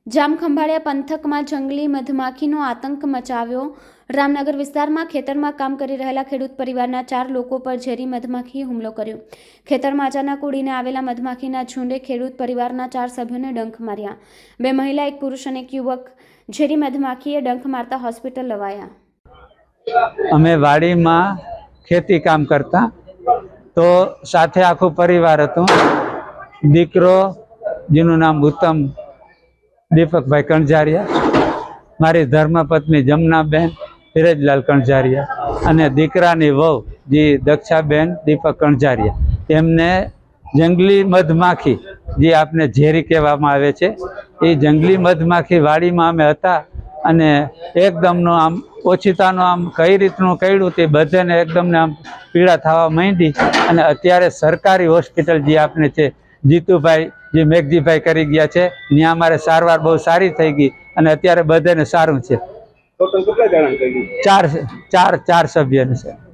જામખંભાળિયા પંથકમાં જંગલી મધમાખીનો આતંક મચાવ્યો। રામનગર વિસ્તારમાં ખેતરમાં કામ કરી રહેલા ખેડૂત પરિવારના 4 લોકો પર ઝેરી મધમાખીએ હુમલો કર્યો। ખેતરમાં અચાનક ઉડીને આવેલા મધમાખીના ઝુંડે ખેડૂત પરિવારના 4 સભ્યોને ડંખ માર્યા। 2 મહિલા, 1 પુરુષ અને 1 યુવક ઝેરી મધમાખીએ ડંખ મારતા હોસ્પિટલ લવાયા। અમે વાડીમાં ખેતી કામ કરતા તો સાથે આખું પરિવાર હતું। દીકરો જેનું નામ ઉત્તમ દીપકભાઈ કણઝારિયા, મારી ધર્મપત્ની જમનાબેન ધીરજલાલ કણઝારિયા અને દીકરાની વહુ જે દક્ષાબેન દીપક કણઝારિયા, એમને જંગલી મધમાખી જે આપને ઝેરી કહેવામાં આવે છે એ જંગલી મધમાખી વાડીમાં અમે હતા અને એકદમનો આમ ઓછીતાનો આમ કઈ રીતનું કર્યું તે બધાને એકદમને આમ પીડા થવા માંડી અને અત્યારે સરકારી હોસ્પિટલ જે આપને છે જીતુભાઈ જે મેઘજીભાઈ કરી ગયા છે ત્યાં અમારે સારવાર બહુ સારી થઈ ગઈ અને અત્યારે બધાને સારું છે। ચાર સભ્યને છે।